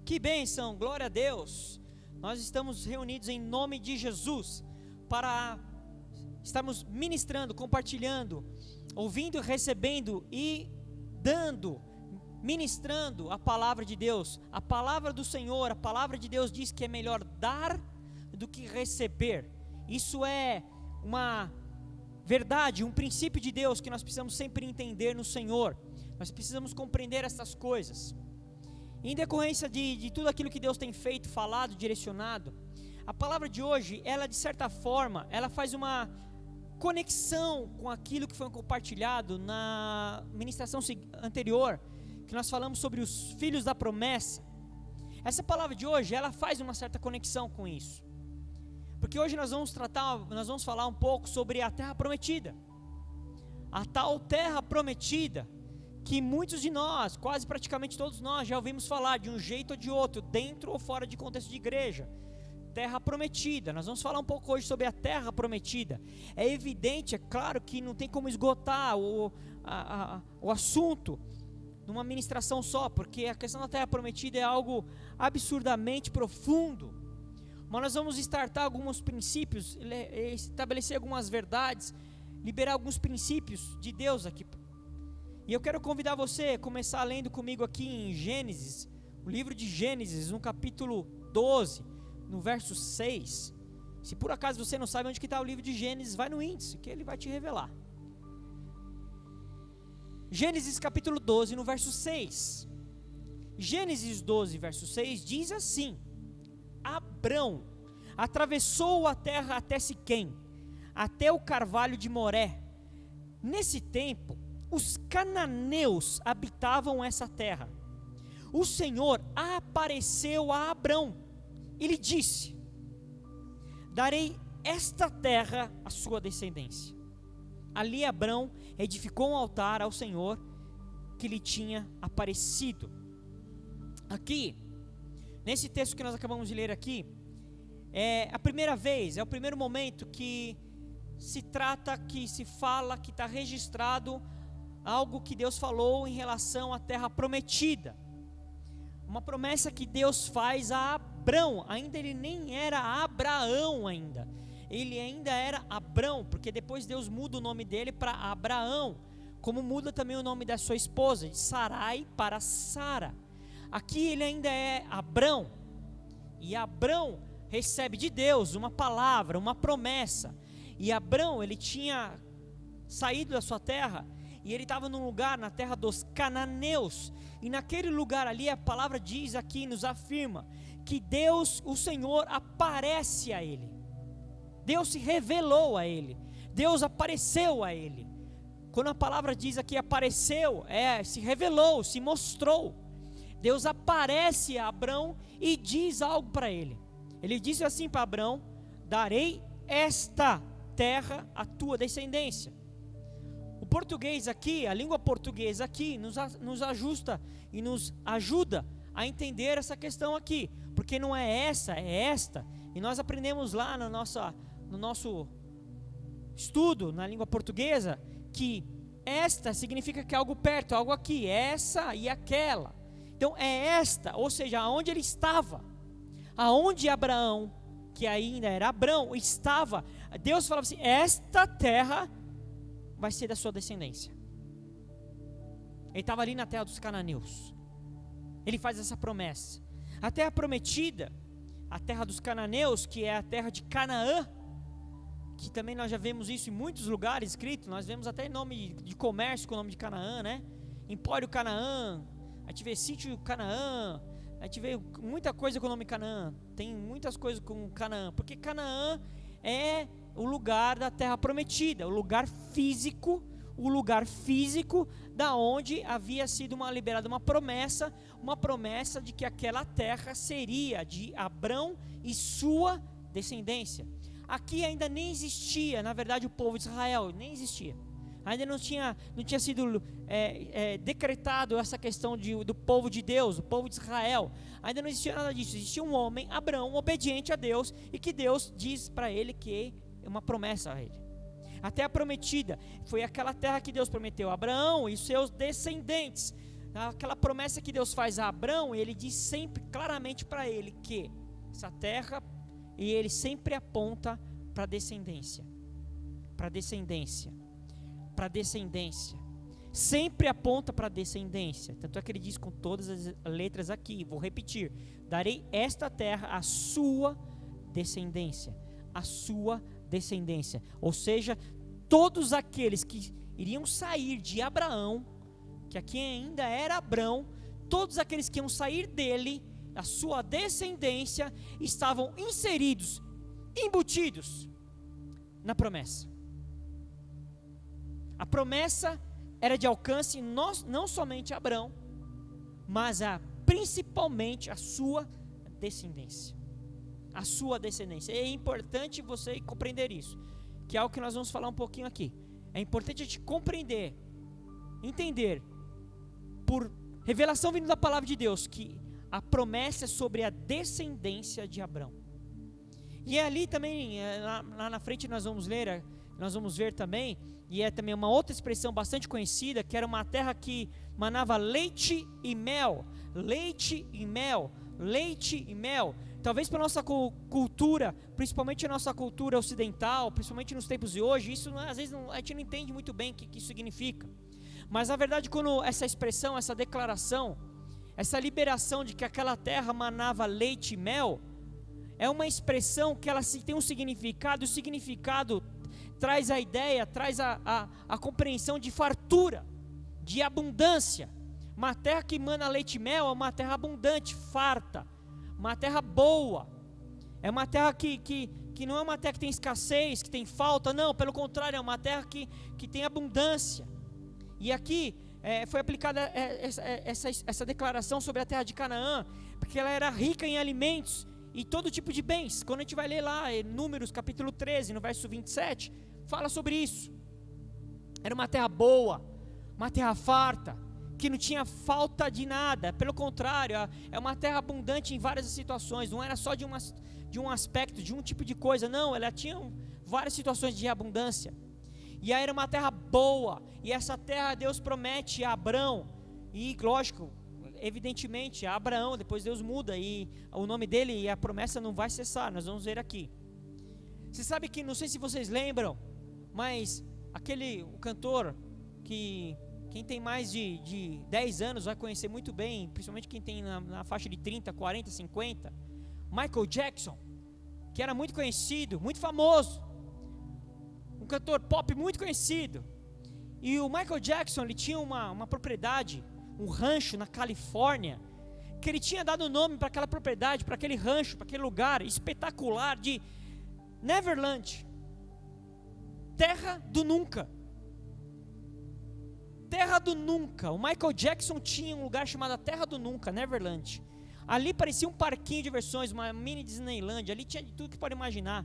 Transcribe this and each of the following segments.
Que bênção, glória a Deus. Nós estamos reunidos em nome de Jesus para estarmos ministrando, compartilhando, ouvindo, recebendo e dando, ministrando a palavra de Deus. A palavra do Senhor, a palavra de Deus diz que é melhor dar do que receber. Isso é uma verdade, um princípio de Deus que nós precisamos sempre entender no Senhor. Nós precisamos compreender essas coisas. Em decorrência de tudo aquilo que Deus tem feito, falado, direcionado, a palavra de hoje, ela de certa forma, ela faz uma conexão com aquilo que foi compartilhado na ministração anterior, que nós falamos sobre os filhos da promessa. Essa palavra de hoje, ela faz uma certa conexão com isso, porque hoje nós vamos falar um pouco sobre a terra prometida, a tal terra prometida, que muitos de nós, quase praticamente todos nós, já ouvimos falar de um jeito ou de outro, dentro ou fora de contexto de igreja. Terra prometida, nós vamos falar um pouco hoje sobre a terra prometida. É evidente, é claro que não tem como esgotar o assunto numa ministração só, porque a questão da terra prometida é algo absurdamente profundo. Mas nós vamos startar alguns princípios, estabelecer algumas verdades, liberar alguns princípios de Deus aqui. E eu quero convidar você a começar lendo comigo aqui em Gênesis, o livro de Gênesis, no capítulo 12, no verso 6. Se por acaso você não sabe onde está o livro de Gênesis, vai no índice, que ele vai te revelar. Gênesis capítulo 12, no verso 6. Gênesis 12, verso 6, diz assim: Abrão atravessou a terra até Siquém, até o carvalho de Moré. Nesse tempo, os cananeus habitavam essa terra. O Senhor apareceu a Abrão e lhe disse: darei esta terra à sua descendência. Ali Abrão edificou um altar ao Senhor que lhe tinha aparecido. Aqui, nesse texto que nós acabamos de ler aqui, é a primeira vez, é o primeiro momento que se trata, que se fala, que está registrado algo que Deus falou em relação à terra prometida. Uma promessa que Deus faz a Abrão. Ainda ele nem era Abraão ainda. Ele ainda era Abrão, porque depois Deus muda o nome dele para Abraão, como muda também o nome da sua esposa, de Sarai para Sara. Aqui ele ainda é Abrão. E Abrão recebe de Deus uma palavra, uma promessa. E Abrão, ele tinha saído da sua terra, e ele estava num lugar, na terra dos cananeus, e naquele lugar ali, a palavra diz aqui, nos afirma, que Deus, o Senhor, aparece a ele, Deus se revelou a ele, Deus apareceu a ele. Quando a palavra diz aqui apareceu, se revelou, se mostrou. Deus aparece a Abrão e diz algo para ele. Ele disse assim para Abrão: darei esta terra à tua descendência. O português aqui, a língua portuguesa aqui, nos ajusta e nos ajuda a entender essa questão aqui, porque não é essa, é esta. E nós aprendemos lá no nosso estudo na língua portuguesa que esta significa que é algo perto, algo aqui, essa e aquela. Então é esta, ou seja, aonde ele estava, aonde Abraão, que ainda era Abrão, estava. Deus falava assim: esta terra vai ser da sua descendência. Ele estava ali na terra dos cananeus. Ele faz essa promessa. A terra prometida, a terra dos cananeus, que é a terra de Canaã, que também nós já vemos isso em muitos lugares escrito. Nós vemos até nome de comércio com o nome de Canaã, né? Empório Canaã, a gente vê sítio Canaã, a gente vê muita coisa com o nome Canaã. Tem muitas coisas com Canaã, porque Canaã é o lugar da terra prometida, o lugar físico da onde havia sido liberada uma promessa de que aquela terra seria de Abrão e sua descendência. Aqui ainda nem existia, na verdade, o povo de Israel, nem existia. Ainda não tinha sido decretado essa questão do povo de Deus, o povo de Israel. Ainda não existia nada disso. Existia um homem, Abrão, obediente a Deus, e que Deus diz para ele que é uma promessa a ele. A terra prometida foi aquela terra que Deus prometeu a Abraão e seus descendentes. aquela promessa que Deus faz a Abrão, ele diz sempre claramente para ele que essa terra, e ele sempre aponta para a descendência, para descendência, para descendência, sempre aponta para a descendência. Tanto é que ele diz com todas as letras aqui, vou repetir: darei esta terra à sua descendência, a sua descendência. Ou seja, todos aqueles que iriam sair de Abraão, que aqui ainda era Abrão, todos aqueles que iam sair dele, a sua descendência, estavam inseridos, embutidos na promessa. A promessa era de alcance não somente a Abrão, mas principalmente a sua descendência. A sua descendência. É importante você compreender isso, que é algo que nós vamos falar um pouquinho aqui. É importante a gente compreender, entender, por revelação vindo da palavra de Deus, que a promessa é sobre a descendência de Abrão. E ali também, lá na frente nós vamos ver também, e é também uma outra expressão bastante conhecida, que era uma terra que manava leite e mel, leite e mel, leite e mel. Talvez para a nossa cultura, principalmente a nossa cultura ocidental, principalmente nos tempos de hoje, isso às vezes a gente não entende muito bem o que isso significa. Mas na verdade, quando essa expressão, essa declaração, essa liberação de que aquela terra manava leite e mel, é uma expressão que ela tem um significado, e o significado traz a ideia, traz a compreensão de fartura, de abundância. Uma terra que mana leite e mel é uma terra abundante, farta, uma terra boa. É uma terra que não é uma terra que tem escassez, que tem falta, não, pelo contrário, é uma terra que tem abundância. E aqui foi aplicada essa declaração sobre a terra de Canaã, porque ela era rica em alimentos e todo tipo de bens. Quando a gente vai ler lá em Números capítulo 13, no verso 27, fala sobre isso. Era uma terra boa, uma terra farta, que não tinha falta de nada. Pelo contrário, é uma terra abundante em várias situações. Não era só de um aspecto, de um tipo de coisa, não, ela tinha várias situações de abundância. E aí era uma terra boa, e essa terra Deus promete a Abrão, e lógico, evidentemente a Abraão, depois Deus muda, e o nome dele e a promessa não vai cessar, nós vamos ver aqui. Você sabe que, não sei se vocês lembram, mas o cantor, que quem tem mais de 10 anos vai conhecer muito bem, principalmente quem tem na faixa de 30, 40, 50, Michael Jackson, que era muito conhecido, muito famoso, um cantor pop muito conhecido. E o Michael Jackson, ele tinha uma propriedade, um rancho na Califórnia, que ele tinha dado o nome para aquela propriedade, para aquele rancho, para aquele lugar espetacular de Neverland, terra do nunca. Terra do nunca. O Michael Jackson tinha um lugar chamado Terra do Nunca, Neverland. Ali parecia um parquinho de diversões, uma mini Disneyland. Ali tinha de tudo que pode imaginar.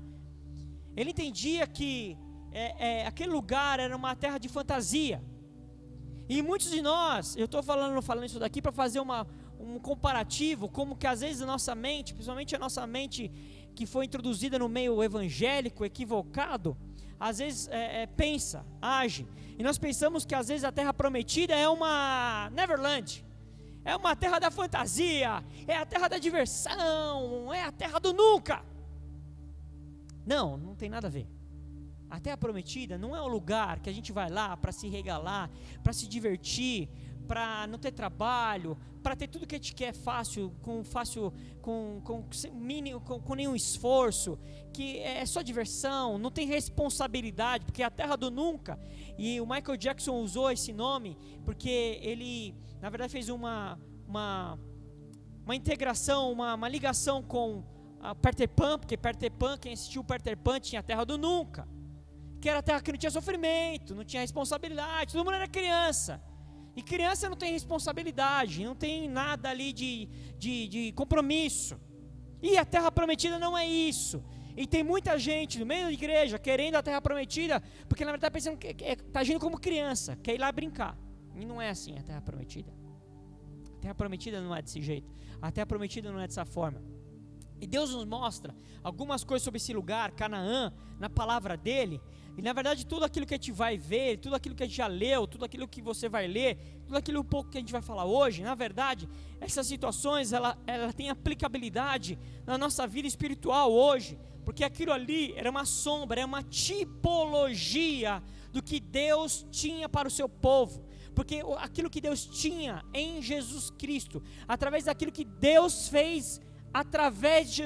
Ele entendia que aquele lugar era uma terra de fantasia. E muitos de nós, eu estou falando isso daqui para fazer um comparativo, como que às vezes a nossa mente, principalmente a nossa mente que foi introduzida no meio evangélico, equivocado, às vezes pensa, age, e nós pensamos que às vezes a terra prometida é uma Neverland, é uma terra da fantasia, é a terra da diversão, é a terra do nunca. Não tem nada a ver. A terra prometida não é um lugar que a gente vai lá para se regalar, para se divertir, para não ter trabalho, para ter tudo que a gente quer com nenhum esforço, que é só diversão, não tem responsabilidade, porque é a terra do nunca. E o Michael Jackson usou esse nome porque ele, na verdade, fez uma integração, uma ligação com a Peter Pan, porque Peter Pan, quem assistiu Peter Pan tinha a terra do nunca, que era a terra que não tinha sofrimento, não tinha responsabilidade, todo mundo era criança. E criança não tem responsabilidade, não tem nada ali de compromisso. E a terra prometida não é isso. E tem muita gente no meio da igreja querendo a terra prometida, porque na verdade está pensando que está agindo como criança, quer ir lá brincar. E não é assim a terra prometida. A terra prometida não é desse jeito. A terra prometida não é dessa forma. E Deus nos mostra algumas coisas sobre esse lugar, Canaã, na palavra dele, E na verdade tudo aquilo que a gente vai ver, tudo aquilo que a gente já leu, tudo aquilo que você vai ler, tudo aquilo um pouco que a gente vai falar hoje, na verdade, essas situações, ela tem aplicabilidade na nossa vida espiritual hoje, porque aquilo ali era uma sombra, era uma tipologia do que Deus tinha para o seu povo, porque aquilo que Deus tinha em Jesus Cristo, através daquilo que Deus fez através de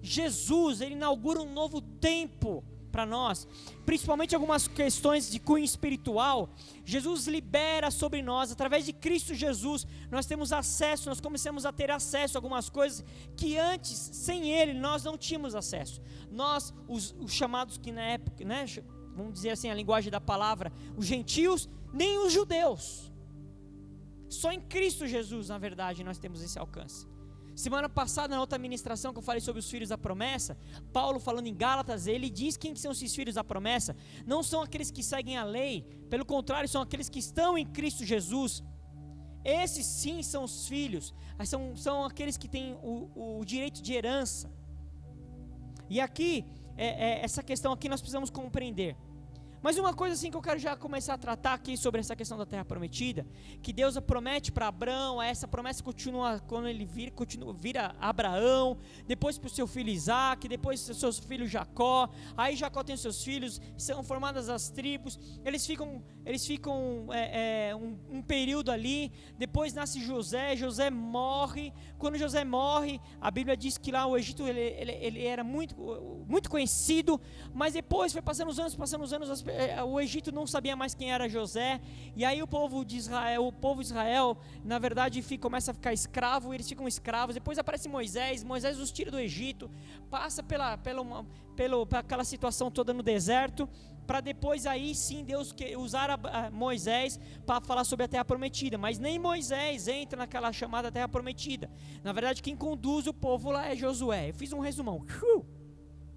Jesus, ele inaugura um novo tempo para nós, principalmente algumas questões de cunho espiritual. Jesus libera sobre nós, através de Cristo Jesus, nós temos acesso, nós começamos a ter acesso a algumas coisas que antes, sem Ele, nós não tínhamos acesso. Nós, os chamados que na época, né, vamos dizer assim, a linguagem da palavra, os gentios, nem os judeus. Só em Cristo Jesus, na verdade, nós temos esse alcance. Semana passada, na outra ministração que eu falei sobre os filhos da promessa, Paulo falando em Gálatas, ele diz quem são esses filhos da promessa. Não são aqueles que seguem a lei, pelo contrário, são aqueles que estão em Cristo Jesus. Esses sim são os filhos, são aqueles que têm o direito de herança. E aqui, essa questão aqui nós precisamos compreender. Mas uma coisa assim que eu quero já começar a tratar aqui sobre essa questão da terra prometida, que Deus promete para Abraão, essa promessa continua quando ele vira Abraão, depois para o seu filho Isaac, depois para o seu filho Jacó, aí Jacó tem os seus filhos, são formadas as tribos, eles ficam um período ali, depois nasce José morre. Quando José morre, a Bíblia diz que lá o Egito ele era muito, muito conhecido, mas depois foi passando os anos, o Egito não sabia mais quem era José, e aí o povo de Israel, na verdade começa a ficar escravo, eles ficam escravos. Depois aparece Moisés os tira do Egito, passa pela aquela situação toda no deserto, para depois aí sim Deus usar Moisés para falar sobre a terra prometida. Mas nem Moisés entra naquela chamada terra prometida. Na verdade quem conduz o povo lá é Josué. Eu fiz um resumão.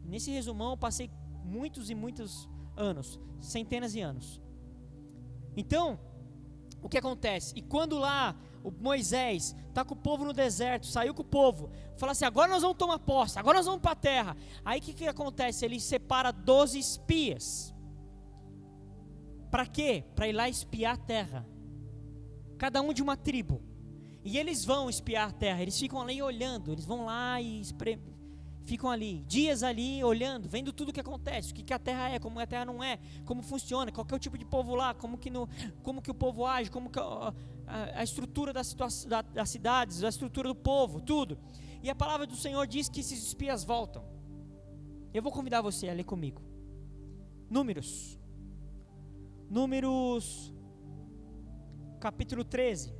Nesse resumão eu passei muitos e muitos anos, centenas de anos. Então, o que acontece? E quando lá o Moisés está com o povo no deserto, saiu com o povo, fala assim, agora nós vamos tomar posse, agora nós vamos para a terra. Aí o que acontece? Ele separa 12 espias. Para quê? Para ir lá espiar a terra, cada um de uma tribo. E eles vão espiar a terra, eles ficam ali olhando, eles vão lá e ficam ali, dias ali olhando, vendo tudo o que acontece, o que a terra é, como a terra não é, como funciona, qual que é o tipo de povo lá, como que o povo age, como que a estrutura das cidades, a estrutura do povo, tudo. E a palavra do Senhor diz que esses espias voltam. Eu vou convidar você a ler comigo. Números capítulo 13,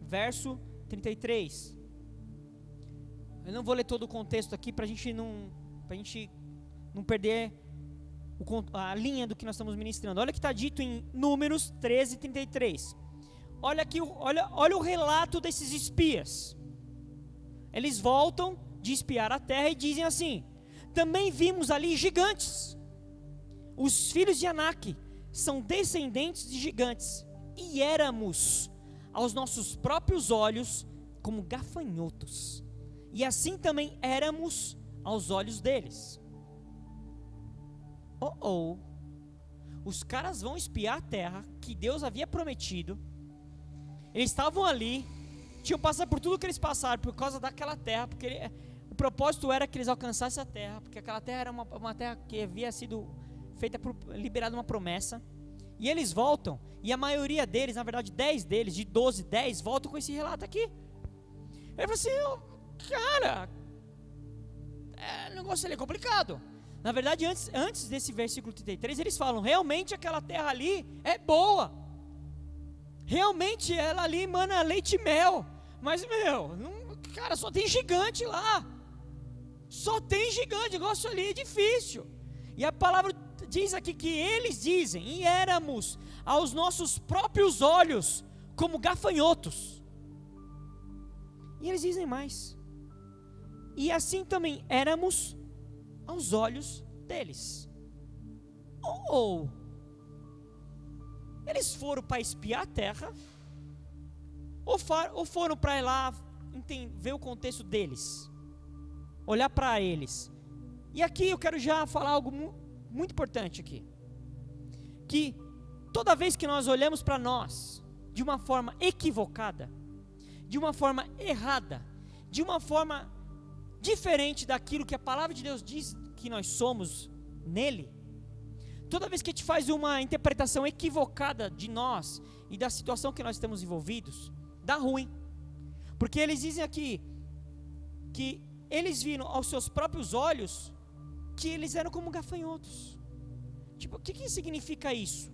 verso 33. Eu não vou ler todo o contexto aqui para a gente não perder a linha do que nós estamos ministrando. Olha o que está dito em Números 13, 33. Olha aqui, olha o relato desses espias. Eles voltam de espiar a terra e dizem assim: também vimos ali gigantes. Os filhos de Anak são descendentes de gigantes, e éramos aos nossos próprios olhos como gafanhotos, e assim também éramos aos olhos deles. Os caras vão espiar a terra que Deus havia prometido. Eles estavam ali, tinham passado por tudo que eles passaram por causa daquela terra, porque o propósito era que eles alcançassem a terra, porque aquela terra era uma terra que havia sido liberada uma promessa. E eles voltam, e a maioria deles, na verdade 10 deles, de 12, 10 voltam com esse relato aqui. Ele falou assim: cara, o negócio ali é complicado. Na verdade, antes desse versículo 33, eles falam: realmente aquela terra ali é boa, realmente ela ali mana leite e mel, mas cara, só tem gigante lá, só tem gigante, o negócio ali é difícil. E a palavra diz aqui que eles dizem: e éramos aos nossos próprios olhos como gafanhotos. E eles dizem mais: e assim também éramos aos olhos deles. Eles foram para espiar a terra, ou foram para ir lá ver o contexto deles, olhar para eles. E aqui eu quero já falar algo muito importante aqui. que toda vez que nós olhamos para nós de uma forma equivocada, de uma forma errada, de uma forma diferente daquilo que a palavra de Deus diz que nós somos nele, toda vez que a gente faz uma interpretação equivocada de nós e da situação que nós estamos envolvidos, dá ruim. Porque eles dizem aqui que eles viram aos seus próprios olhos que eles eram como gafanhotos. Tipo, o que significa isso?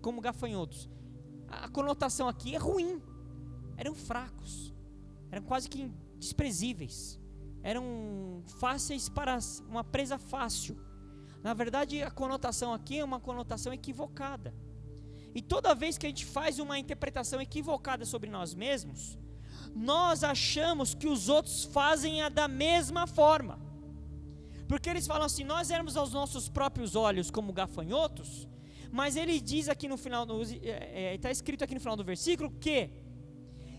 Como gafanhotos? A conotação aqui é ruim. Eram fracos, eram quase que desprezíveis, eram fáceis para uma presa fácil. Na verdade, a conotação aqui é uma conotação equivocada. E toda vez que a gente faz uma interpretação equivocada sobre nós mesmos, nós achamos que os outros fazem da mesma forma. Porque eles falam assim, nós éramos aos nossos próprios olhos como gafanhotos, mas ele diz aqui no final, está escrito aqui no final do versículo que,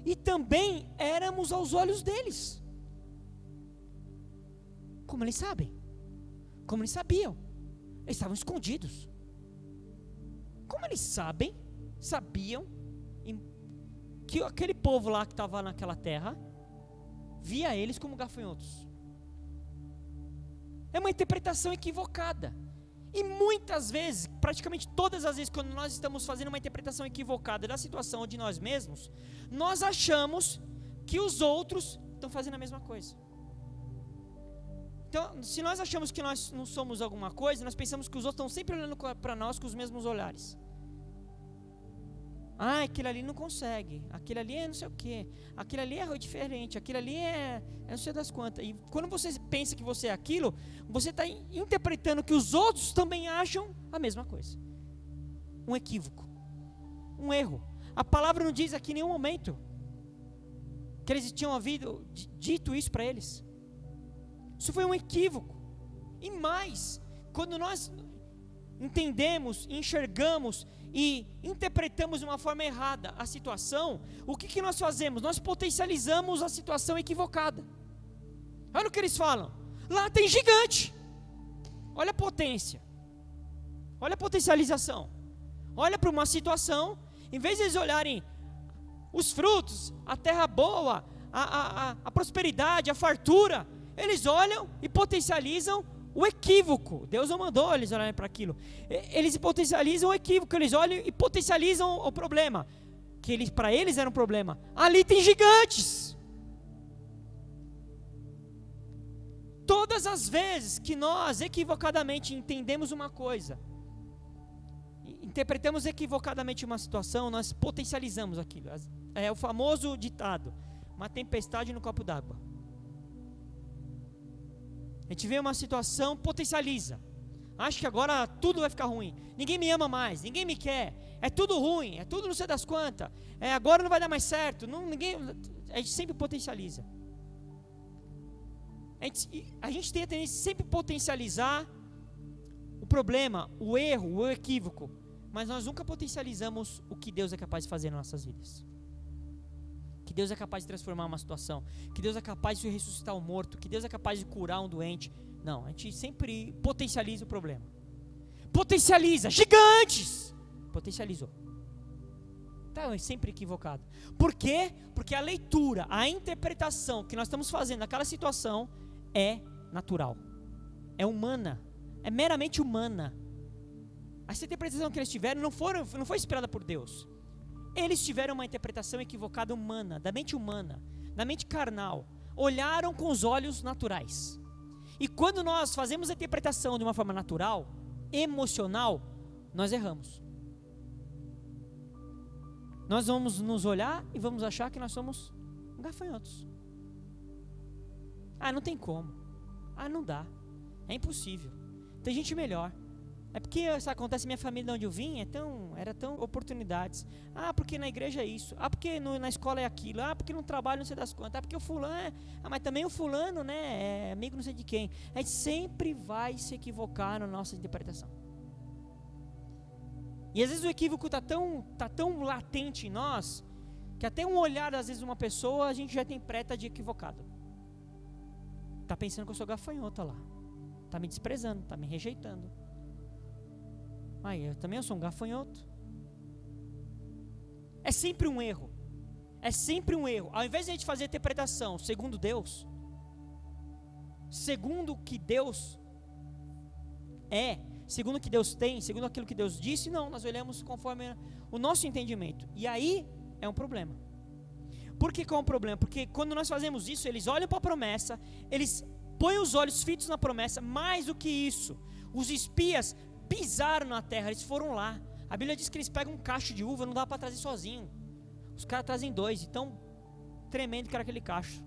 e também éramos aos olhos deles. Como eles sabem? Como eles sabiam? Eles estavam escondidos. Como eles sabiam que aquele povo lá que estava naquela terra via eles como gafanhotos? É uma interpretação equivocada. E muitas vezes, praticamente todas as vezes, quando nós estamos fazendo uma interpretação equivocada da situação ou de nós mesmos, nós achamos que os outros estão fazendo a mesma coisa. Então, se nós achamos que nós não somos alguma coisa, nós pensamos que os outros estão sempre olhando para nós com os mesmos olhares. Ah, aquele ali não consegue, aquele ali é não sei o quê, aquele ali é diferente, aquele ali é não sei das quantas. E quando você pensa que você é aquilo, você está interpretando que os outros também acham a mesma coisa. Um equívoco, um erro. A palavra não diz aqui em nenhum momento que eles tinham ouvido, dito isso para eles. Isso foi um equívoco. E mais, quando nós entendemos, enxergamos e interpretamos de uma forma errada a situação, o que nós fazemos? Nós potencializamos a situação equivocada. Olha o que eles falam. Lá tem gigante. Olha a potência. Olha a potencialização. Olha para uma situação, em vez de eles olharem os frutos, a terra boa, a prosperidade, a fartura, eles olham e potencializam o equívoco. Deus não mandou eles olharem para aquilo. Eles potencializam o equívoco, eles olham e potencializam o problema, que para eles era um problema. Ali tem gigantes. Todas as vezes que nós equivocadamente entendemos uma coisa, interpretamos equivocadamente uma situação, nós potencializamos aquilo. É o famoso ditado, uma tempestade no copo d'água. A gente vê uma situação, potencializa. Acho que agora tudo vai ficar ruim. Ninguém me ama mais, ninguém me quer. É tudo ruim, é tudo não sei das quantas. Agora não vai dar mais certo. A gente sempre potencializa. A gente tem a tendência de sempre potencializar o problema, o erro, o equívoco. Mas nós nunca potencializamos o que Deus é capaz de fazer nas nossas vidas. Que Deus é capaz de transformar uma situação, que Deus é capaz de ressuscitar um morto, que Deus é capaz de curar um doente. Não, a gente sempre potencializa o problema. Potencializa, gigantes! Potencializou. Então é sempre equivocado. Por quê? Porque a leitura, a interpretação que nós estamos fazendo naquela situação é natural, é humana, é meramente humana. Essa interpretação que eles tiveram não foi inspirada por Deus. Eles tiveram uma interpretação equivocada humana, da mente carnal. Olharam com os olhos naturais. E quando nós fazemos a interpretação de uma forma natural, emocional, nós erramos. Nós vamos nos olhar e vamos achar que nós somos gafanhotos. Ah, não tem como. Ah, não dá. É impossível. Tem gente melhor. É porque isso acontece, minha família de onde eu vim era tão oportunidades. Ah, porque na igreja é isso. Ah, porque na escola é aquilo. Ah, porque no trabalho não sei das quantas. Ah, porque o fulano mas também o fulano, né, é amigo não sei de quem. A gente sempre vai se equivocar na nossa interpretação. E às vezes o equívoco está tão latente em nós, que até um olhar às vezes de uma pessoa, a gente já interpreta de equivocado. Está pensando que eu sou gafanhoto lá. Está me desprezando, está me rejeitando. Eu também sou um gafanhoto. É sempre um erro. É sempre um erro. Ao invés de a gente fazer a interpretação segundo Deus, segundo o que Deus é, segundo o que Deus tem, segundo aquilo que Deus disse, não, nós olhamos conforme o nosso entendimento. E aí é um problema. Por que é um problema? Porque quando nós fazemos isso, eles olham para a promessa, eles põem os olhos fitos na promessa. Mais do que isso, os espias pisaram na terra, eles foram lá. A Bíblia diz que eles pegam um cacho de uva, não dá para trazer sozinho. Os caras trazem 2, então tremendo que era aquele cacho.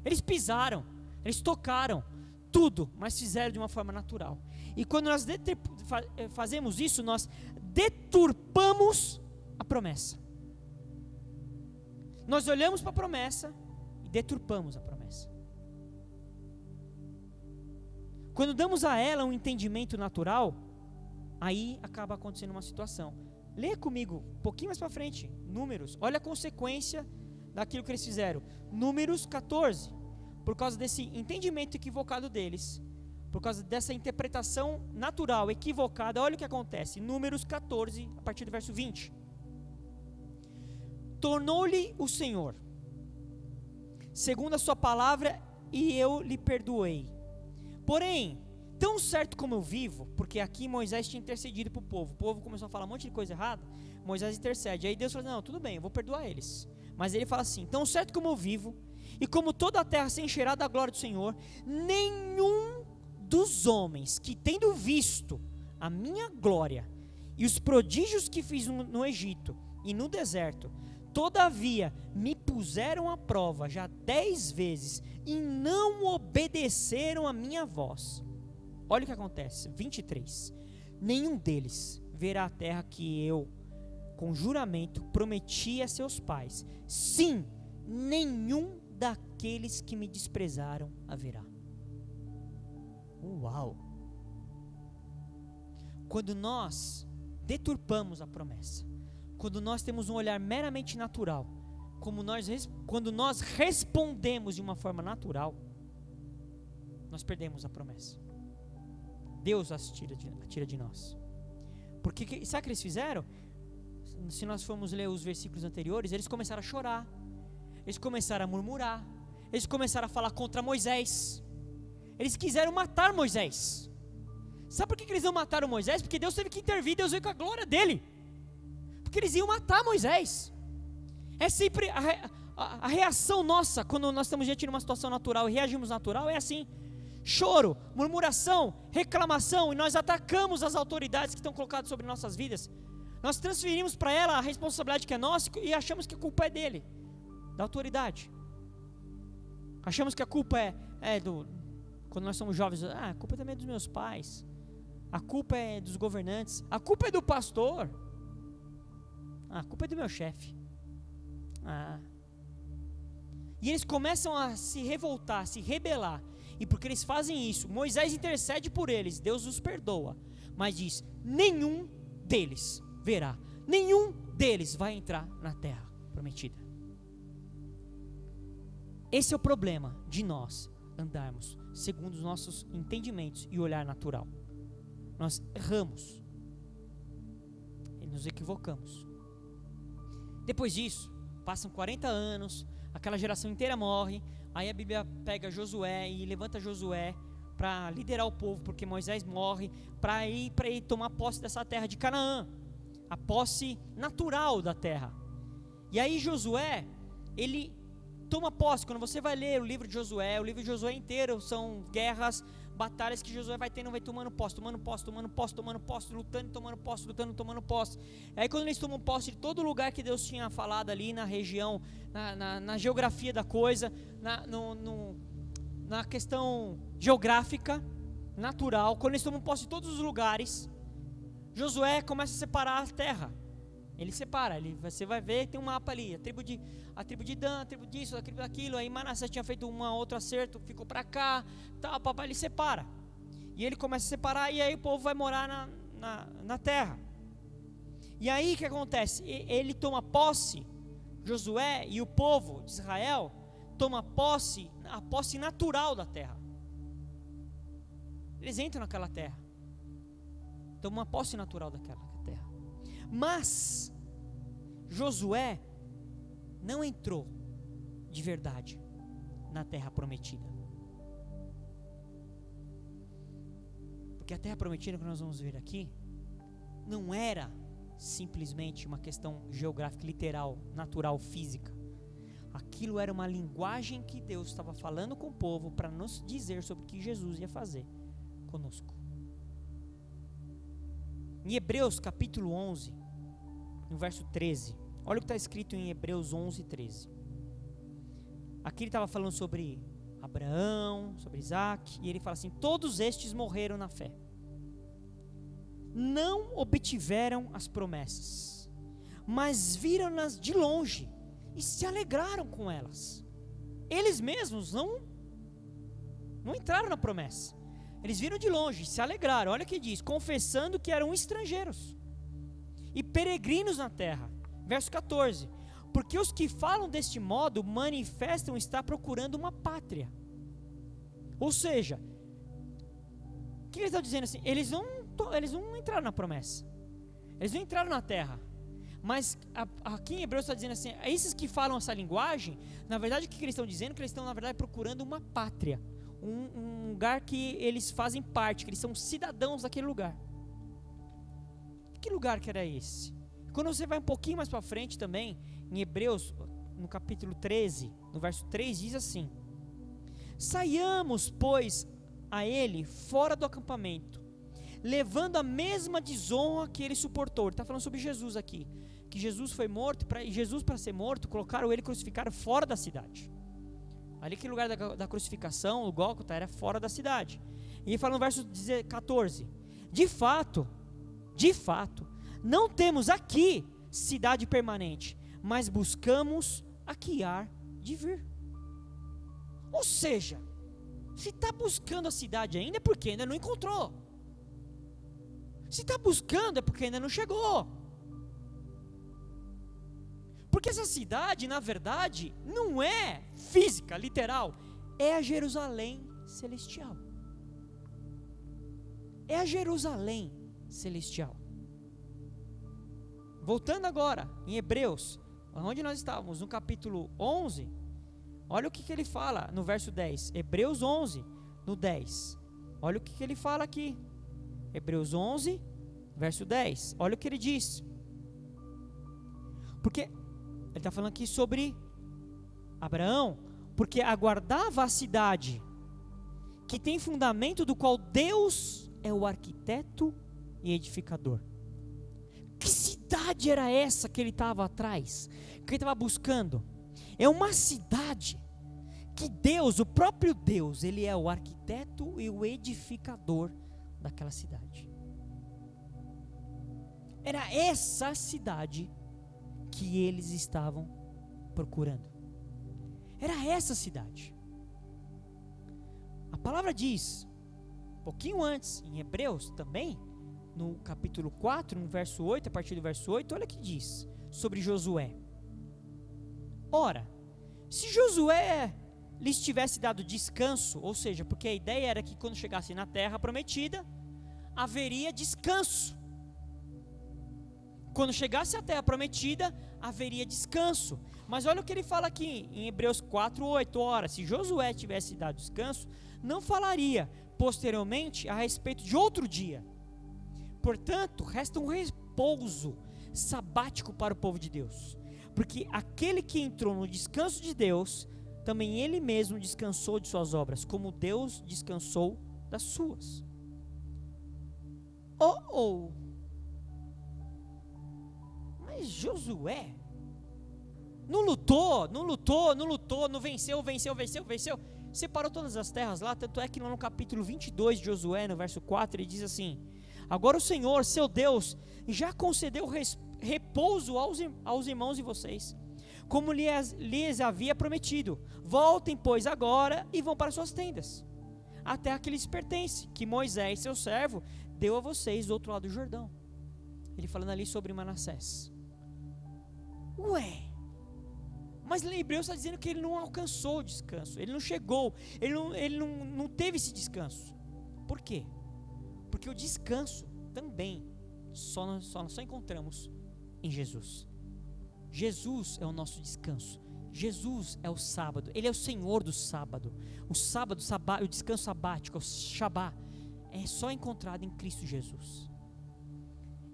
Eles pisaram, eles tocaram tudo, mas fizeram de uma forma natural. E quando nós fazemos isso, nós deturpamos a promessa. Nós olhamos para a promessa e deturpamos a promessa. Quando damos a ela um entendimento natural, aí acaba acontecendo uma situação. Leia comigo, um pouquinho mais para frente, Números. Olha a consequência daquilo que eles fizeram. Números 14. Por causa desse entendimento equivocado deles, por causa dessa interpretação natural equivocada, olha o que acontece. Números 14, a partir do verso 20. Tornou-lhe o Senhor, segundo a sua palavra, e eu lhe perdoei. Porém, tão certo como eu vivo, porque aqui Moisés tinha intercedido para o povo começou a falar um monte de coisa errada, Moisés intercede, aí Deus falou, não, tudo bem, eu vou perdoar eles, mas ele fala assim, tão certo como eu vivo, e como toda a terra se encherá da glória do Senhor, nenhum dos homens que tendo visto a minha glória, e os prodígios que fiz no Egito, e no deserto, todavia me puseram à prova já 10 vezes, e não obedeceram a minha voz. Olha o que acontece, 23. Nenhum deles verá a terra que eu, com juramento, prometi a seus pais. Sim, nenhum daqueles que me desprezaram haverá. Uau! Quando nós deturpamos a promessa, quando nós temos um olhar meramente natural, quando nós respondemos de uma forma natural, nós perdemos a promessa. Deus as tira de nós. Porque sabe o que eles fizeram? Se nós formos ler os versículos anteriores, eles começaram a chorar, eles começaram a murmurar, eles começaram a falar contra Moisés, eles quiseram matar Moisés. Sabe por que eles não mataram Moisés? Porque Deus teve que intervir, Deus veio com a glória dele, porque eles iam matar Moisés. É sempre a reação nossa, quando nós estamos diante de uma situação natural e reagimos natural, é assim: choro, murmuração, reclamação, e nós atacamos as autoridades que estão colocadas sobre nossas vidas. Nós transferimos para ela a responsabilidade que é nossa e achamos que a culpa é dele, da autoridade. Achamos que a culpa é do... Quando nós somos jovens, a culpa também é dos meus pais, a culpa é dos governantes, a culpa é do pastor, a culpa é do meu chefe. E eles começam a se revoltar, a se rebelar. E porque eles fazem isso, Moisés intercede por eles, Deus os perdoa, mas diz: nenhum deles verá, nenhum deles vai entrar na terra prometida. Esse é o problema de nós andarmos segundo os nossos entendimentos e olhar natural. Nós erramos e nos equivocamos. Depois disso, passam 40 anos, aquela geração inteira morre. Aí a Bíblia pega Josué e levanta Josué para liderar o povo, porque Moisés morre, para ir tomar posse dessa terra de Canaã, a posse natural da terra. E aí Josué, ele toma posse. Quando você vai ler o livro de Josué inteiro são guerras, batalhas que Josué vai tendo, vai tomando posse, lutando, tomando posse. Aí quando eles tomam posse de todo lugar que Deus tinha falado ali na região, na geografia da coisa, na questão geográfica, natural, quando eles tomam posse de todos os lugares, Josué começa a separar a terra. Ele separa, você vai ver, tem um mapa ali, a tribo de Dan, a tribo disso, a tribo daquilo. Aí Manassés tinha feito um outro acerto, ficou para cá, tal, papai, ele separa. E ele começa a separar, e aí o povo vai morar na terra. E aí o que acontece? Ele toma posse, Josué e o povo de Israel toma posse, a posse natural da terra. Eles entram naquela terra. toma uma posse natural daquela terra. Mas Josué não entrou de verdade na terra prometida. Porque a terra prometida que nós vamos ver aqui não era simplesmente uma questão geográfica, literal, natural, física. Aquilo era uma linguagem que Deus estava falando com o povo para nos dizer sobre o que Jesus ia fazer conosco. Em Hebreus capítulo 11, no verso 13, olha o que está escrito em Hebreus 11, 13. Aqui ele estava falando sobre Abraão, sobre Isaac, e ele fala assim: todos estes morreram na fé, não obtiveram as promessas, mas viram-nas de longe e se alegraram com elas. Eles mesmos não entraram na promessa, eles viram de longe e se alegraram. Olha o que diz: confessando que eram estrangeiros e peregrinos na terra. Verso 14: porque os que falam deste modo manifestam estar procurando uma pátria. Ou seja, o que eles estão dizendo assim? Eles não entraram na promessa, eles não entraram na terra. Mas aqui em Hebreus está dizendo assim: esses que falam essa linguagem, na verdade o que eles estão dizendo? Que eles estão na verdade procurando uma pátria, um lugar que eles fazem parte, que eles são cidadãos daquele lugar. Que lugar que era esse? Quando você vai um pouquinho mais para frente também, em Hebreus, no capítulo 13, no verso 3, diz assim: saiamos, pois, a ele fora do acampamento, levando a mesma desonra que ele suportou. Ele está falando sobre Jesus aqui, que Jesus foi morto, e Jesus, para ser morto, colocaram ele, crucificaram fora da cidade. Ali que lugar da crucificação, o Gólgota, era fora da cidade. E ele fala no verso 14: de fato, não temos aqui cidade permanente, mas buscamos a que há de vir. Ou seja, se está buscando a cidade ainda é porque ainda não encontrou. Se está buscando é porque ainda não chegou. Porque essa cidade, na verdade, não é física, literal, é a Jerusalém celestial. É a Jerusalém celestial. Voltando agora em Hebreus, onde nós estávamos, no capítulo 11, olha o que ele fala no verso 10. Hebreus 11, no 10. Olha o que ele fala aqui. Hebreus 11, verso 10. Olha o que ele diz. Porque ele está falando aqui sobre Abraão, porque aguardava a cidade que tem fundamento, do qual Deus é o arquiteto e edificador. Que cidade era essa que ele estava atrás, que ele estava buscando? É uma cidade que Deus, o próprio Deus, ele é o arquiteto e o edificador daquela cidade. Era essa cidade que eles estavam procurando. Era essa cidade. A palavra diz, um pouquinho antes, em Hebreus também, no capítulo 4, no verso 8, a partir do verso 8, olha o que diz sobre Josué. Ora, se Josué lhes tivesse dado descanso, ou seja, porque a ideia era que quando chegasse na terra prometida, haveria descanso. Quando chegasse à terra prometida, haveria descanso. Mas olha o que ele fala aqui em Hebreus 4, 8. Ora, se Josué tivesse dado descanso, não falaria posteriormente a respeito de outro dia. Portanto, resta um repouso sabático para o povo de Deus. Porque aquele que entrou no descanso de Deus, também ele mesmo descansou de suas obras, como Deus descansou das suas. Mas Josué não lutou, não venceu, separou todas as terras lá. Tanto é que no capítulo 22 de Josué, no verso 4, ele diz assim: agora o Senhor, seu Deus, já concedeu repouso aos irmãos de vocês, como lhes havia prometido. Voltem, pois, agora e vão para suas tendas, a terra que lhes pertence, que Moisés, seu servo, deu a vocês do outro lado do Jordão. Ele falando ali sobre Manassés. Mas Hebreus está dizendo que ele não alcançou o descanso, ele não chegou, ele não teve esse descanso. Por quê? Porque o descanso também só encontramos em Jesus. Jesus é o nosso descanso. Jesus é o sábado. Ele é o Senhor do sábado. O sábado, o descanso sabático, o Shabá, é só encontrado em Cristo Jesus.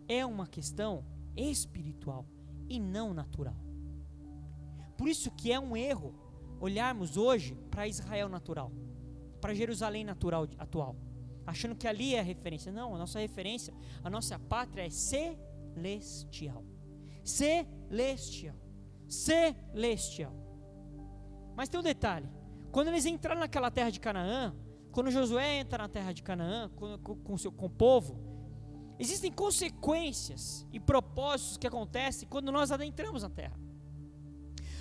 É uma questão espiritual e não natural. Por isso que é um erro olharmos hoje para Israel natural, para Jerusalém natural atual, achando que ali é a referência. Não, a nossa referência, a nossa pátria é celestial. Celestial. Celestial. Mas tem um detalhe: quando eles entraram naquela terra de Canaã, quando Josué entra na terra de Canaã com o povo, existem consequências e propósitos que acontecem quando nós adentramos na terra.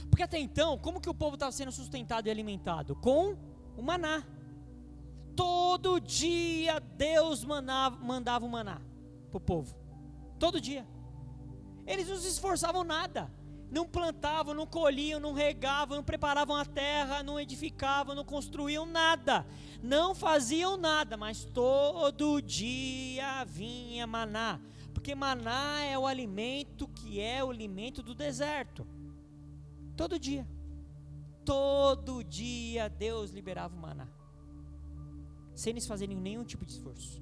Porque até então, como que o povo estava sendo sustentado e alimentado? Com o maná. Todo dia Deus mandava o maná para o povo. Todo dia. Eles não se esforçavam nada. Não plantavam, não colhiam, não regavam, não preparavam a terra, não edificavam, não construíam nada. Não faziam nada, mas todo dia vinha maná. Porque maná é o alimento que é o alimento do deserto. Todo dia. Todo dia Deus liberava o maná, sem eles fazerem nenhum tipo de esforço.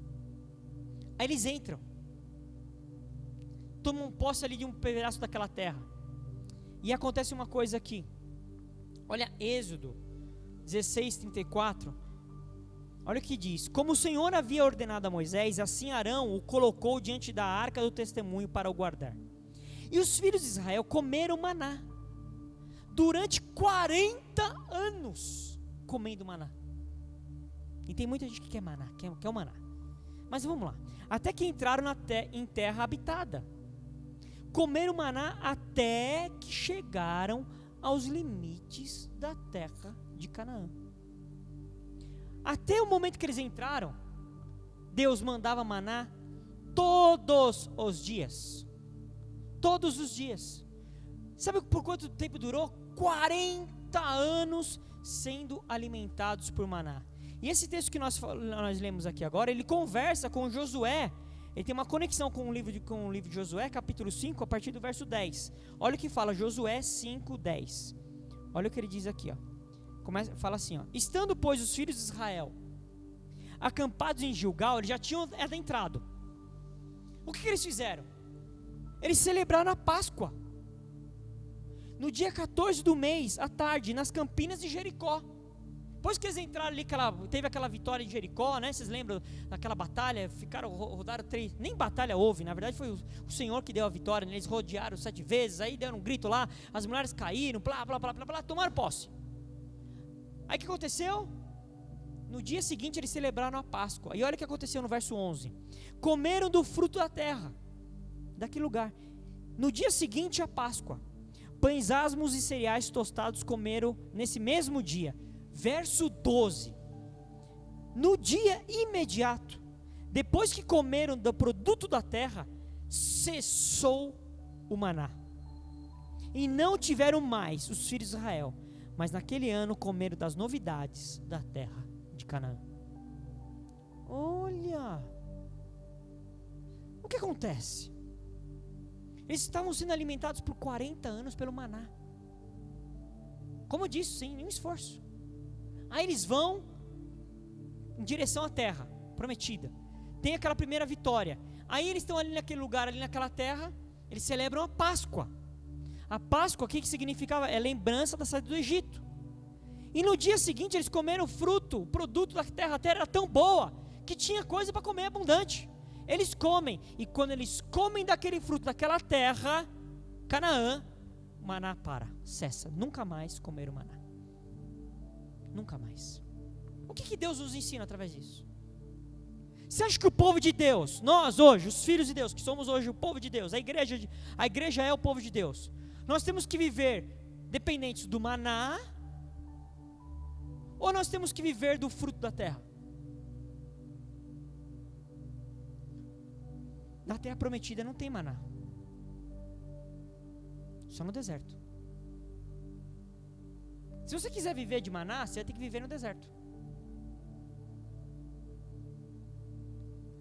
Aí eles entram, tomam posse ali de um pedaço daquela terra. E acontece uma coisa aqui. Olha Êxodo 16:34. Olha o que diz: como o Senhor havia ordenado a Moisés, assim Arão o colocou diante da arca do testemunho para o guardar. E os filhos de Israel comeram maná durante 40 anos, comendo maná. E tem muita gente que quer maná, quer o maná. Mas vamos lá. Até que entraram em terra habitada. Comeram maná até que chegaram aos limites da terra de Canaã. Até o momento que eles entraram, Deus mandava maná todos os dias. Todos os dias. Sabe por quanto tempo durou? 40 anos sendo alimentados por maná. E esse texto que nós lemos aqui agora, ele conversa com Josué. Ele tem uma conexão com o livro de Josué, capítulo 5, a partir do verso 10. Olha o que fala Josué 5:10. Olha o que ele diz aqui, ó. Fala assim, ó: estando, pois, os filhos de Israel acampados em Gilgal, eles já tinham adentrado. O que eles fizeram? Eles celebraram a Páscoa. No dia 14 do mês, à tarde, nas campinas de Jericó. Depois que eles entraram ali, teve aquela vitória de Jericó, né? Vocês lembram daquela batalha? Rodaram 3, nem batalha houve, na verdade foi o Senhor que deu a vitória, né? Eles rodearam 7 vezes, aí deram um grito lá, as mulheres caíram, blá, blá, blá, blá, blá, tomaram posse. Aí o que aconteceu? No dia seguinte eles celebraram a Páscoa, e olha o que aconteceu no verso 11: comeram do fruto da terra, daquele lugar. No dia seguinte a Páscoa, pães asmos e cereais tostados comeram nesse mesmo dia. Verso 12: no dia imediato, depois que comeram do produto da terra, cessou o maná, e não tiveram mais os filhos de Israel, mas naquele ano comeram das novidades da terra de Canaã. Olha, o que acontece? Eles estavam sendo alimentados por 40 anos pelo maná, como eu disse, sem nenhum esforço. Aí eles vão em direção à terra prometida. Tem aquela primeira vitória. Aí eles estão ali naquele lugar, ali naquela terra. Eles celebram a Páscoa. A Páscoa, o que significava? É lembrança da saída do Egito. E no dia seguinte eles comeram o fruto, o produto da terra. A terra era tão boa que tinha coisa para comer abundante. Eles comem. E quando eles comem daquele fruto daquela terra, Canaã, o maná cessa. Nunca mais comeram maná. Nunca mais. O que Deus nos ensina através disso? Você acha que o povo de Deus, nós hoje, os filhos de Deus, que somos hoje o povo de Deus, a igreja é o povo de Deus, nós temos que viver dependentes do maná, ou nós temos que viver do fruto da terra? Na terra prometida não tem maná, só no deserto. Se você quiser viver de maná, você vai ter que viver no deserto.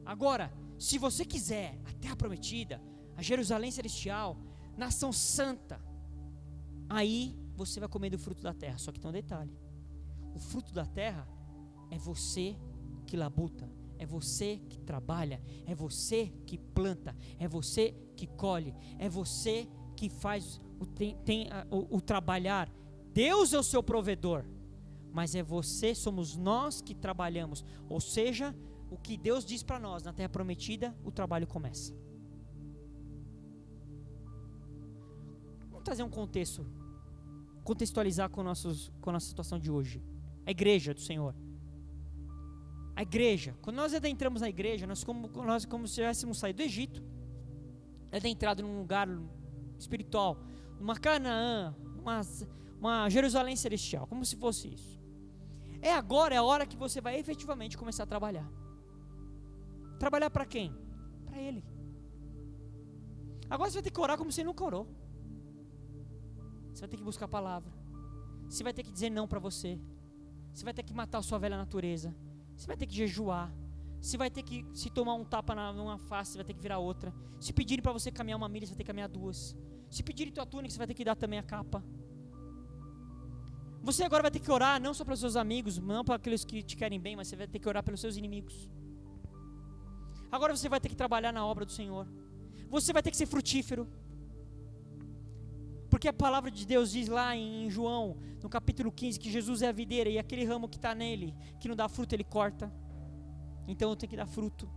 Agora, se você quiser a terra prometida, a Jerusalém celestial, nação santa, aí você vai comer do fruto da terra. Só que tem um detalhe: o fruto da terra é você que labuta, é você que trabalha, é você que planta, é você que colhe, é você que faz o trabalhar. Deus é o seu provedor, mas é você, somos nós que trabalhamos. Ou seja, o que Deus diz para nós na terra prometida, o trabalho começa. Vamos trazer um contextualizar com a nossa situação de hoje. A igreja do Senhor. A igreja, quando nós adentramos na igreja, nós como se tivéssemos saído do Egito, adentrado num lugar espiritual, numa Canaã, uma Jerusalém celestial, como se fosse isso. Agora é a hora que você vai efetivamente começar a trabalhar. Trabalhar para quem? Para Ele. Agora você vai ter que orar como você nunca orou. Você vai ter que buscar a palavra. Você vai ter que dizer não para você. Você vai ter que matar a sua velha natureza. Você vai ter que jejuar. Você vai ter que, se tomar um tapa numa face, você vai ter que virar outra. Se pedirem para você caminhar 1 milha, você vai ter que caminhar 2. Se pedirem tua túnica, você vai ter que dar também a capa. Você agora vai ter que orar não só para os seus amigos, não para aqueles que te querem bem, mas você vai ter que orar pelos seus inimigos. Agora você vai ter que trabalhar na obra do Senhor. Você vai ter que ser frutífero. Porque a palavra de Deus diz lá em João, no capítulo 15, que Jesus é a videira e aquele ramo que está nele, que não dá fruto, ele corta. Então eu tenho que dar fruto.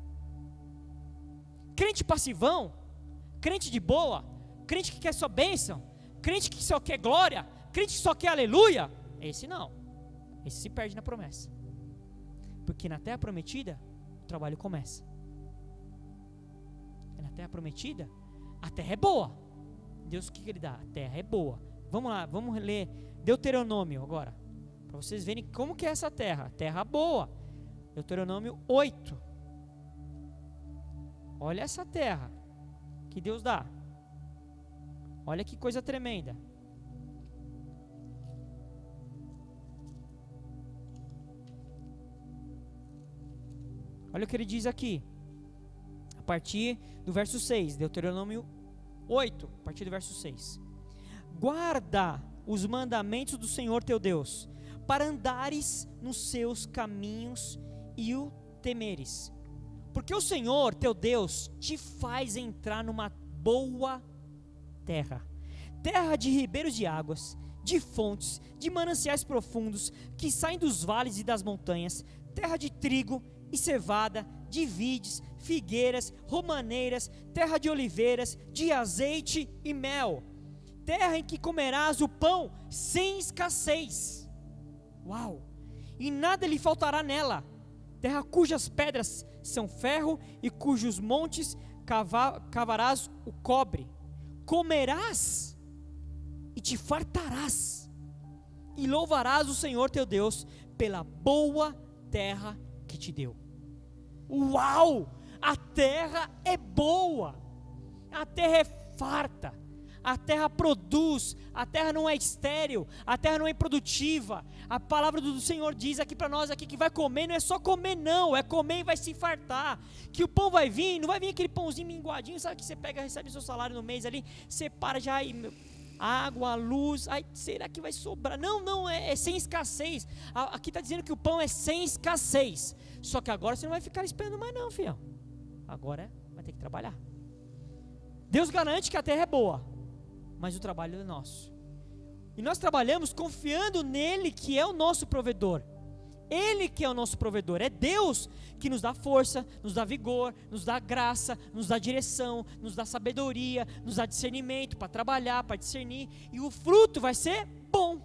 Crente passivão, crente de boa, crente que quer só bênção, crente que só quer glória, crente que só quer aleluia, esse não. Esse se perde na promessa. Porque na terra prometida, o trabalho começa. Na terra prometida, a terra é boa. Deus, o que Ele dá? A terra é boa. Vamos lá, vamos ler Deuteronômio agora, para vocês verem como que é essa terra. Terra boa. Deuteronômio 8. Olha essa terra que Deus dá. Olha que coisa tremenda. Olha o que ele diz aqui, a partir do verso 6, Deuteronômio 8, a partir do verso 6. Guarda os mandamentos do Senhor teu Deus, para andares nos seus caminhos e o temeres. Porque o Senhor teu Deus te faz entrar numa boa terra, terra de ribeiros de águas, de fontes, de mananciais profundos, que saem dos vales e das montanhas, terra de trigo e cevada, de vides, figueiras, romaneiras, terra de oliveiras, de azeite e mel, terra em que comerás o pão sem escassez. Uau! E nada lhe faltará nela, terra cujas pedras são ferro e cujos montes cavarás o cobre. Comerás e te fartarás, e louvarás o Senhor teu Deus pela boa terra que te deu. Uau! A terra é boa, a terra é farta, a terra produz, a terra não é estéril, a terra não é improdutiva. A palavra do Senhor diz aqui para nós aqui que vai comer, não é só comer não, é comer e vai se fartar, que o pão vai vir, não vai vir aquele pãozinho minguadinho, sabe, que você pega, recebe seu salário no mês ali, separa já aí, água, luz, aí será que vai sobrar? Não, é sem escassez. Aqui está dizendo que o pão é sem escassez, só que agora você não vai ficar esperando mais não, filho. Agora vai ter que trabalhar. Deus garante que a terra é boa, mas o trabalho é nosso. E nós trabalhamos confiando nele, que é o nosso provedor. Ele que é o nosso provedor. É Deus que nos dá força, nos dá vigor, nos dá graça, nos dá direção, nos dá sabedoria, nos dá discernimento para trabalhar, para discernir. E o fruto vai ser bom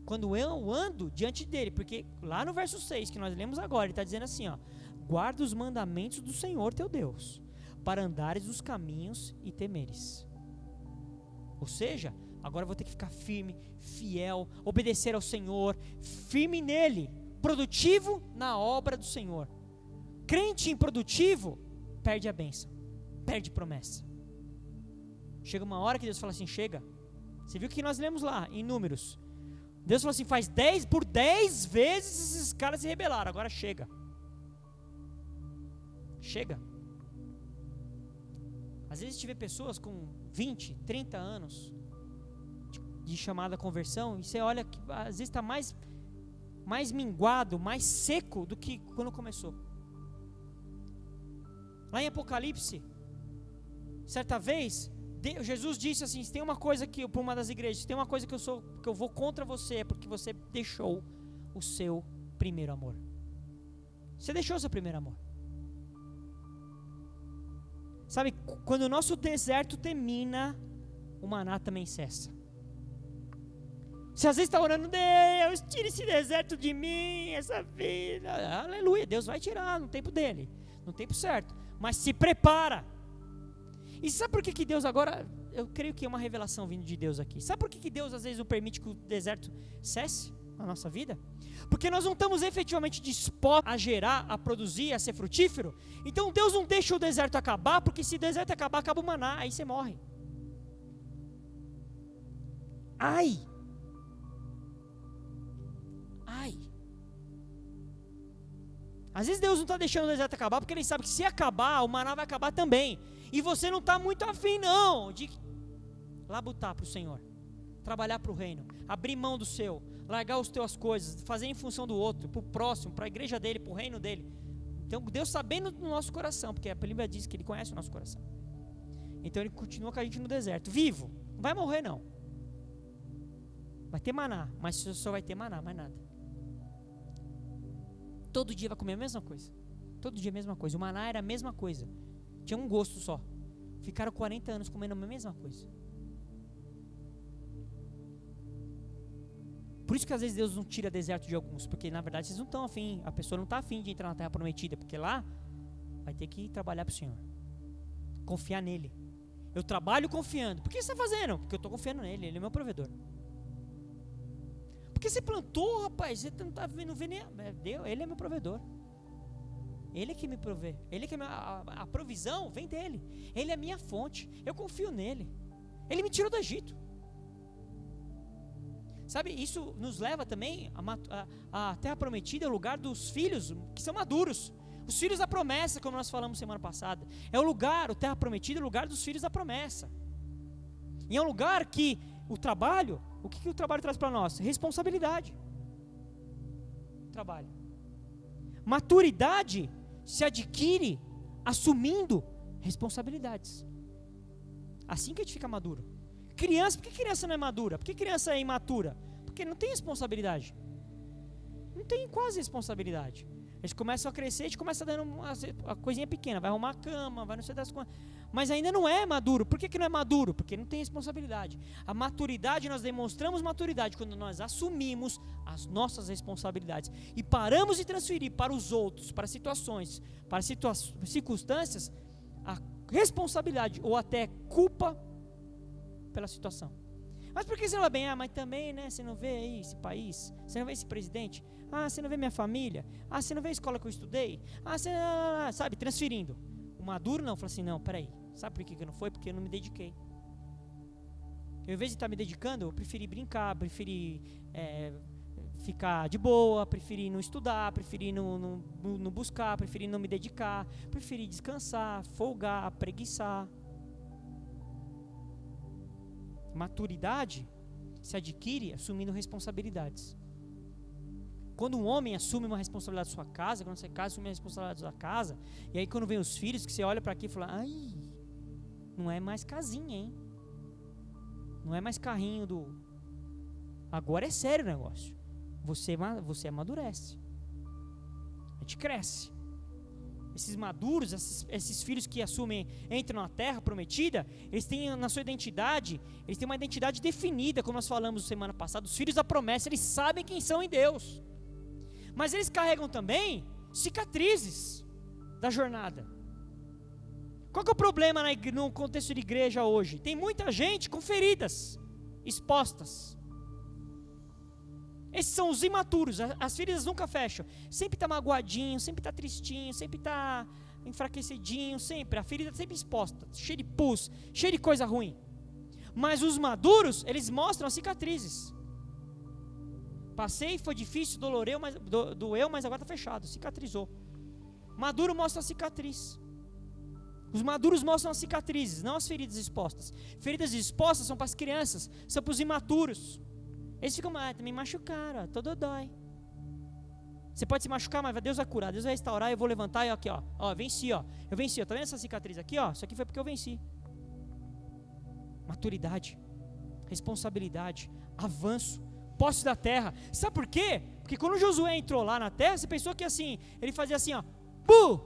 quando eu ando diante dele. Porque lá no verso 6 que nós lemos agora, ele está dizendo assim, ó: guarda os mandamentos do Senhor teu Deus, para andares nos caminhos e temeres. Ou seja, agora eu vou ter que ficar firme, fiel, obedecer ao Senhor, firme nele, produtivo na obra do Senhor. Crente improdutivo perde a bênção, perde promessa. Chega uma hora que Deus fala assim: chega. Você viu o que nós lemos lá em Números? Deus falou assim: por 10 vezes esses caras se rebelaram, agora chega. chega. Às vezes a gente vê pessoas com 20, 30 anos de chamada conversão, e você olha que às vezes está mais minguado, mais seco do que quando começou. Lá em Apocalipse, certa vez, Jesus disse assim: se tem uma coisa que, para uma das igrejas, se tem uma coisa que eu vou contra você, é porque você deixou o seu primeiro amor. Você deixou o seu primeiro amor. Sabe, quando o nosso deserto termina, o maná também cessa. Você às vezes está orando: Deus, tira esse deserto de mim, essa vida. Aleluia, Deus vai tirar no tempo dele, no tempo certo. Mas se prepara. E sabe por que Deus agora, eu creio que é uma revelação vindo de Deus aqui. Sabe por que Deus às vezes não permite que o deserto cesse na nossa vida? Porque nós não estamos efetivamente dispostos a gerar, a produzir, a ser frutífero. Então Deus não deixa o deserto acabar, porque se o deserto acabar, acaba o maná, aí você morre. Ai! Às vezes Deus não está deixando o deserto acabar, porque Ele sabe que se acabar, o maná vai acabar também. E você não está muito afim não, de labutar para o Senhor, trabalhar para o reino, abrir mão do seu, largar as tuas coisas, fazer em função do outro, para o próximo, para a igreja dele, para o reino dele. Então Deus sabendo do nosso coração, porque a Bíblia diz que Ele conhece o nosso coração. Então Ele continua com a gente no deserto, vivo, não vai morrer não. Vai ter maná, mas só vai ter maná, mais nada. Todo dia vai comer a mesma coisa. Todo dia a mesma coisa. O maná era a mesma coisa. Tinha um gosto só. Ficaram 40 anos comendo a mesma coisa. Por isso que às vezes Deus não tira deserto de alguns. Porque na verdade vocês não estão afim. A pessoa não está afim de entrar na terra prometida. Porque lá vai ter que trabalhar para o Senhor. Confiar nele. Eu trabalho confiando. Por que você está fazendo? Porque eu estou confiando nele. Ele é meu provedor. Porque você plantou, rapaz, você não está vendo nem. Ele é meu provedor. Ele é que me provê. Ele é que a provisão vem dele. Ele é a minha fonte. Eu confio nele. Ele me tirou do Egito. Sabe, isso nos leva também a terra prometida, é o lugar dos filhos que são maduros. Os filhos da promessa, como nós falamos semana passada. É o lugar, o terra prometida, é o lugar dos filhos da promessa. E é um lugar que o trabalho, o que o trabalho traz para nós? Responsabilidade. Trabalho. Maturidade se adquire assumindo responsabilidades. Assim que a gente fica maduro. Criança, por que criança não é madura? Por que criança é imatura? Porque não tem responsabilidade. Não tem quase responsabilidade. Eles começam a crescer, a gente começa dando uma coisinha pequena, vai arrumar a cama, vai não sei das coisas. Mas ainda não é maduro. Por que não é maduro? Porque não tem responsabilidade. A maturidade, nós demonstramos maturidade quando nós assumimos as nossas responsabilidades e paramos de transferir para os outros, para situações, para circunstâncias, a responsabilidade ou até culpa pela situação. Mas por que você não vai bem? Mas também, né, você não vê aí esse país, você não vê esse presidente, você não vê minha família, você não vê a escola que eu estudei, você, sabe, transferindo. O maduro não, fala assim, não, peraí, sabe por que eu não foi? Porque eu não me dediquei. Eu, em vez de estar me dedicando, eu preferi brincar, preferi ficar de boa, preferi não estudar, preferi não buscar, preferi não me dedicar, preferi descansar, folgar, preguiçar. Maturidade se adquire assumindo responsabilidades. Quando um homem assume uma responsabilidade da sua casa, quando você casa, assume a responsabilidade da sua casa, e aí quando vem os filhos, que você olha para aqui e fala, ai, não é mais casinha, hein? Não é mais carrinho do... Agora é sério o negócio. Você amadurece. A gente cresce. Esses maduros, esses filhos que assumem, entram na terra prometida, eles têm na sua identidade, eles têm uma identidade definida, como nós falamos semana passada. Os filhos da promessa, eles sabem quem são em Deus. Mas eles carregam também cicatrizes da jornada. Qual que é o problema no contexto de igreja hoje? Tem muita gente com feridas expostas. Esses são os imaturos, as feridas nunca fecham. Sempre está magoadinho, sempre está tristinho, sempre está enfraquecidinho, sempre. A ferida sempre exposta, cheia de pus, cheia de coisa ruim. Mas os maduros, eles mostram as cicatrizes. Passei, foi difícil, doeu, mas agora está fechado, cicatrizou. Maduro mostra a cicatriz. Os maduros mostram as cicatrizes, não as feridas expostas. Feridas expostas são para as crianças, são para os imaturos. Eles ficam, me machucaram, todo dói. Você pode se machucar, mas Deus vai curar, Deus vai restaurar, eu vou levantar e aqui, venci, eu venci, tá vendo essa cicatriz aqui, isso aqui foi porque eu venci. Maturidade, responsabilidade, avanço, posse da terra. Sabe por quê? Porque quando Josué entrou lá na terra, você pensou que assim, ele fazia assim, pu!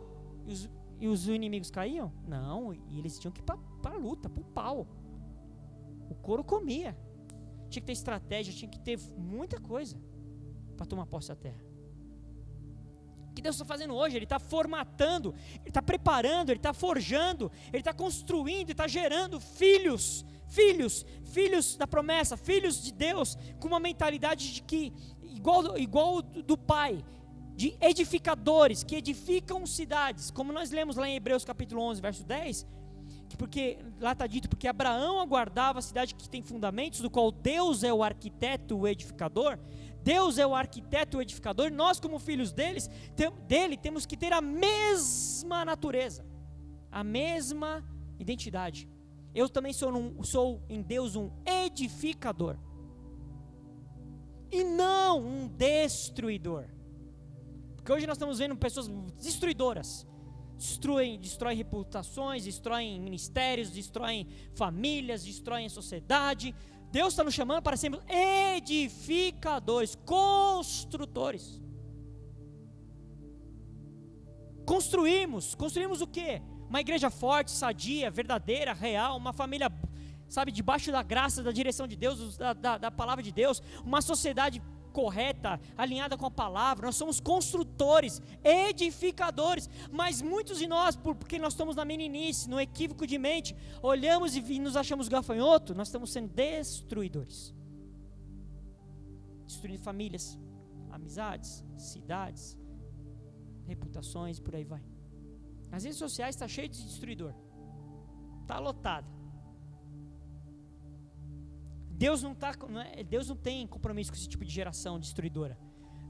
E os inimigos caíam? Não, e eles tinham que ir para a luta, para o pau. O couro comia. Tinha que ter estratégia, tinha que ter muita coisa para tomar posse da terra. O que Deus está fazendo hoje? Ele está formatando, Ele está preparando, Ele está forjando, Ele está construindo, Ele está gerando filhos da promessa, filhos de Deus, com uma mentalidade de que, igual do Pai, de edificadores, que edificam cidades, como nós lemos lá em Hebreus capítulo 11, verso 10, porque lá está dito, porque Abraão aguardava a cidade que tem fundamentos, do qual Deus é o arquiteto, o edificador. Deus é o arquiteto e o edificador. Nós, como filhos dele, temos que ter a mesma natureza, a mesma identidade. Eu também sou em Deus um edificador, e não um destruidor. Porque hoje nós estamos vendo pessoas destruidoras, destroem reputações, destroem ministérios, destroem famílias, destroem sociedade. Deus está nos chamando para sermos edificadores, construtores. Construímos o quê? Uma igreja forte, sadia, verdadeira, real, uma família, debaixo da graça, da direção de Deus, da palavra de Deus, uma sociedade correta, alinhada com a palavra. Nós somos construtores, edificadores, mas muitos de nós, porque nós estamos na meninice, no equívoco de mente, olhamos e nos achamos gafanhoto, nós estamos sendo destruidores, destruindo famílias, amizades, cidades, reputações, por aí vai. As redes sociais estão cheias de destruidor, está lotada. Deus não tem compromisso com esse tipo de geração destruidora.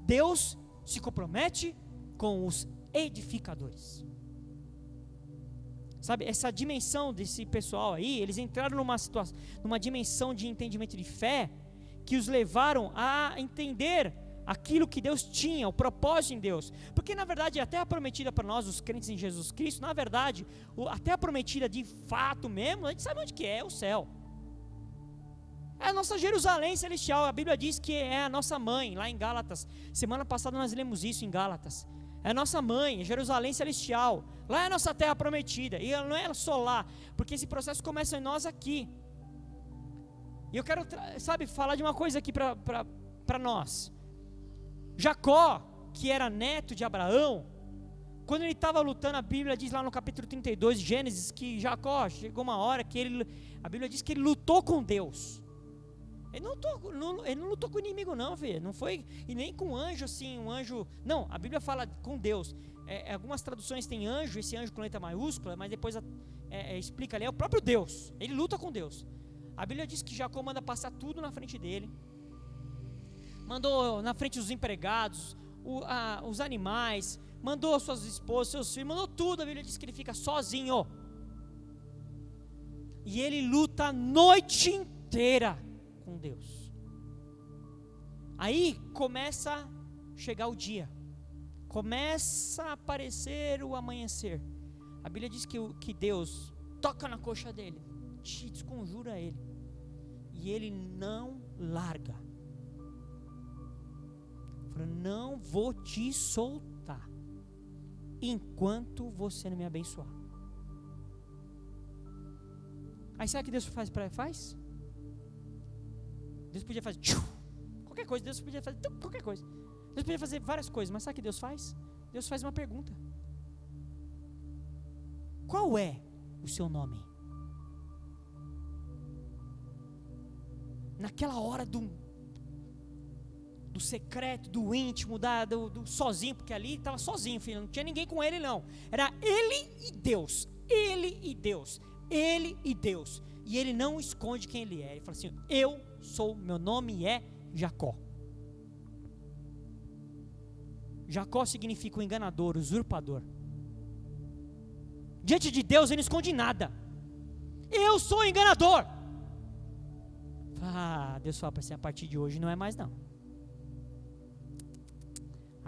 Deus se compromete com os edificadores. Essa dimensão desse pessoal aí, eles entraram numa dimensão de entendimento de fé, que os levaram a entender aquilo que Deus tinha, o propósito em Deus. Porque na verdade a terra prometida para nós, os crentes em Jesus Cristo, na verdade, a terra prometida de fato mesmo, a gente sabe onde que é o céu. É a nossa Jerusalém celestial. A Bíblia diz que é a nossa mãe, lá em Gálatas. Semana passada nós lemos isso em Gálatas. É a nossa mãe, Jerusalém celestial. Lá é a nossa terra prometida. E ela não é só lá, porque esse processo começa em nós aqui. E eu quero, falar de uma coisa aqui para nós. Jacó, que era neto de Abraão, quando ele estava lutando, a Bíblia diz lá no capítulo 32 de Gênesis, que Jacó, chegou uma hora que a Bíblia diz que ele lutou com Deus. Ele não lutou com o inimigo não, filho. Não foi, e nem com anjo assim, um anjo. Não, a Bíblia fala com Deus. Algumas traduções tem anjo, esse anjo com letra maiúscula, mas depois explica ali, é o próprio Deus. Ele luta com Deus. A Bíblia diz que Jacó manda passar tudo na frente dele. Mandou na frente os empregados, os animais, mandou suas esposas, seus filhos, mandou tudo. A Bíblia diz que ele fica sozinho. E ele luta a noite inteira com Deus. Aí começa a chegar o dia, começa a aparecer o amanhecer. A Bíblia diz que Deus toca na coxa dele, desconjura ele, e ele não larga. Fala, não vou te soltar enquanto você não me abençoar. Aí sabe o que Deus faz? Deus podia fazer qualquer coisa, Deus podia fazer qualquer coisa, Deus podia fazer várias coisas, mas sabe o que Deus faz? Deus faz uma pergunta: qual é o seu nome? Naquela hora do secreto, do íntimo, do sozinho, porque ali estava sozinho, filho, não tinha ninguém com ele não, era ele e Deus, ele e Deus, ele e Deus, e ele não esconde quem ele é. Ele fala assim: meu nome é Jacó. Jacó significa o enganador, o usurpador. diante de Deus ele não esconde nada. Eu sou enganador. Deus fala para você, a partir de hoje não é mais não.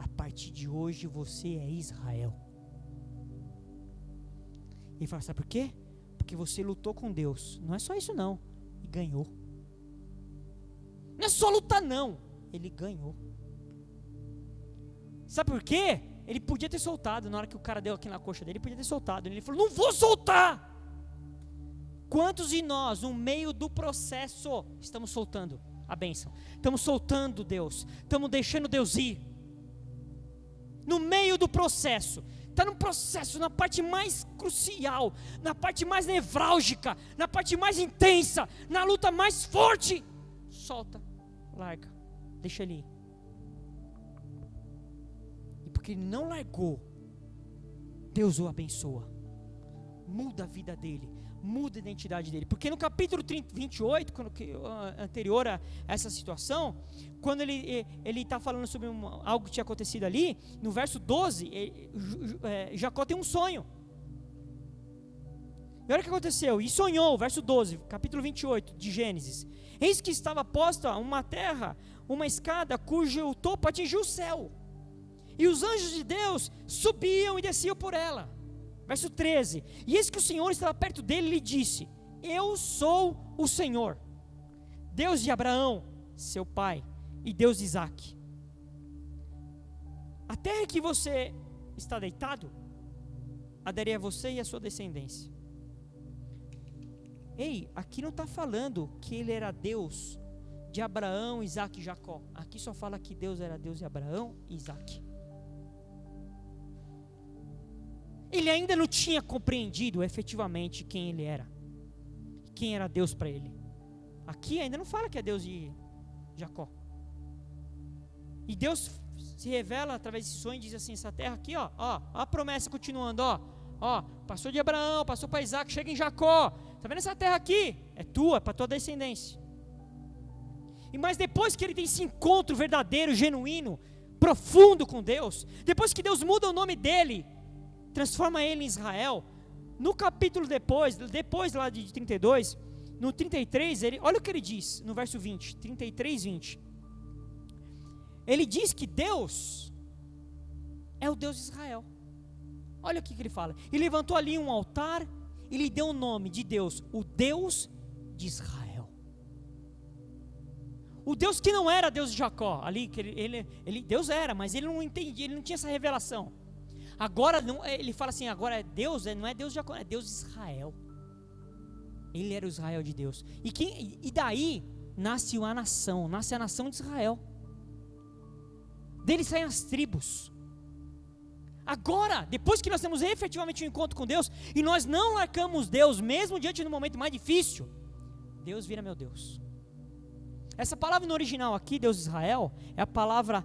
A partir de hoje você é Israel. E fala, sabe por quê? Porque você lutou com Deus. Não é só isso não. E ganhou. Não é só lutar não. Ele ganhou. Sabe por quê? Ele podia ter soltado. Na hora que o cara deu aqui na coxa dele, ele podia ter soltado. Ele falou, não vou soltar. Quantos de nós, no meio do processo, estamos soltando a bênção? Estamos soltando Deus. Estamos deixando Deus ir. No meio do processo. Está no processo, na parte mais crucial, na parte mais nevrálgica, na parte mais intensa, na luta mais forte. Solta, larga, deixa ele ir. E porque ele não largou, Deus o abençoa. Muda a vida dele, muda a identidade dele. Porque no capítulo 28, anterior a essa situação, quando ele está falando sobre algo que tinha acontecido ali, no verso 12, Jacó tem um sonho. E olha o que aconteceu. E sonhou, verso 12, capítulo 28 de Gênesis. Eis que estava posta uma terra, uma escada cujo topo atingiu o céu. E os anjos de Deus subiam e desciam por ela. Verso 13, e eis que o Senhor estava perto dele e lhe disse, eu sou o Senhor, Deus de Abraão, seu pai, e Deus de Isaque. A terra que você está deitado, a darei a você e a sua descendência. Ei, aqui não está falando que ele era Deus de Abraão, Isaque e Jacó. Aqui só fala que Deus era Deus de Abraão e Isaque. Ele ainda não tinha compreendido efetivamente quem ele era. Quem era Deus para ele. Aqui ainda não fala que é Deus de Jacó. E Deus se revela através desse sonho e diz assim, essa terra aqui, ó a promessa continuando, ó, passou de Abraão, passou para Isaac, chega em Jacó. Está vendo essa terra aqui? É tua, para tua descendência. E mas depois que ele tem esse encontro verdadeiro, genuíno, profundo com Deus, depois que Deus muda o nome dele, transforma ele em Israel, no capítulo depois lá de 32, no 33, olha o que ele diz, no verso 20, 33, 20. Ele diz que Deus é o Deus de Israel. Olha o que ele fala. E levantou ali um altar e lhe deu o nome de Deus, o Deus de Israel. O Deus que não era Deus de Jacó, ali, que Deus era, mas ele não entendia, ele não tinha essa revelação. Agora, ele fala assim, agora é Deus, não é Deus de Jacó, é Deus de Israel. Ele era o Israel de Deus. E daí, nasce a nação de Israel. Dele saem as tribos. Agora, depois que nós temos efetivamente um encontro com Deus, e nós não largamos Deus, mesmo diante do momento mais difícil, Deus vira meu Deus. Essa palavra no original aqui, Deus de Israel, é a palavra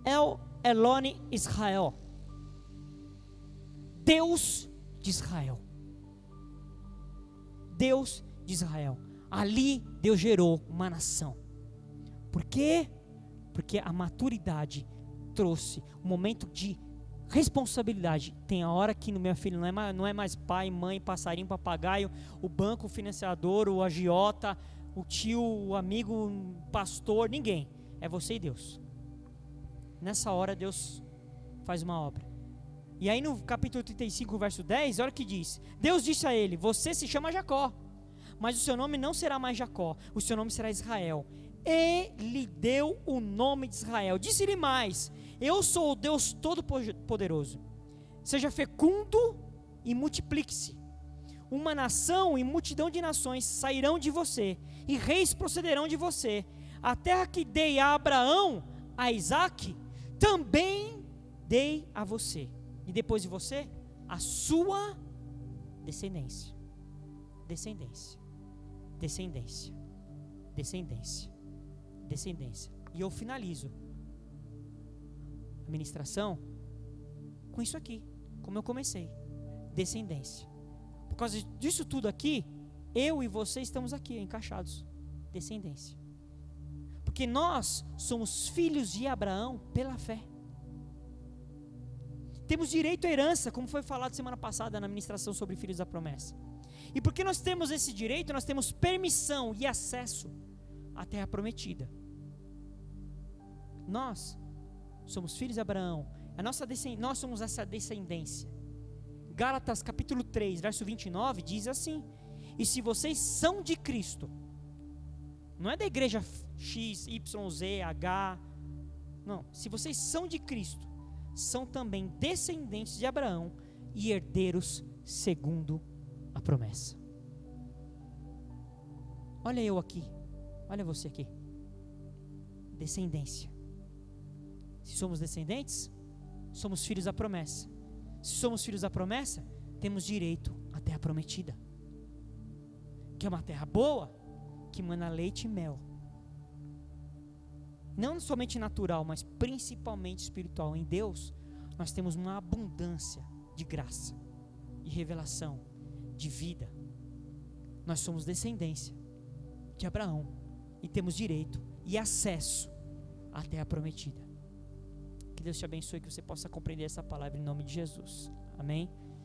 El Elone Israel. Deus de Israel. Deus de Israel. Ali Deus gerou uma nação. Por quê? Porque a maturidade trouxe um momento de responsabilidade. Tem a hora que no meu filho não é mais pai, mãe, passarinho, papagaio, o banco, o financiador, o agiota, o tio, o amigo, o pastor, ninguém. É você e Deus. Nessa hora Deus faz uma obra. E aí no capítulo 35, verso 10, olha o que diz. Deus disse a ele, você se chama Jacó, mas o seu nome não será mais Jacó, o seu nome será Israel. E lhe deu o nome de Israel. Disse-lhe mais, eu sou o Deus Todo-Poderoso. Seja fecundo e multiplique-se. Uma nação e multidão de nações sairão de você, e reis procederão de você. A terra que dei a Abraão, a Isaque, também dei a você. E depois de você, a sua descendência. Descendência. Descendência. Descendência. Descendência. E eu finalizo a ministração com isso aqui, como eu comecei. Descendência. Por causa disso tudo aqui, eu e você estamos aqui encaixados. Descendência. Porque nós somos filhos de Abraão pela fé. Temos direito à herança, como foi falado semana passada na ministração sobre filhos da promessa. E porque nós temos esse direito, nós temos permissão e acesso à terra prometida. Nós somos filhos de Abraão, nós somos essa descendência. Gálatas capítulo 3, verso 29 diz assim: e se vocês são de Cristo, não é da igreja X, Y, Z, H, não, se vocês são de Cristo, são também descendentes de Abraão e herdeiros segundo a promessa. Olha eu aqui, olha você aqui, descendência. Se somos descendentes, somos filhos da promessa. Se somos filhos da promessa, temos direito à terra prometida, que é uma terra boa, que mana leite e mel. Não somente natural, mas principalmente espiritual. Em Deus, nós temos uma abundância de graça e revelação, de vida. Nós somos descendência de Abraão e temos direito e acesso à terra prometida. Que Deus te abençoe, que você possa compreender essa palavra em nome de Jesus. Amém?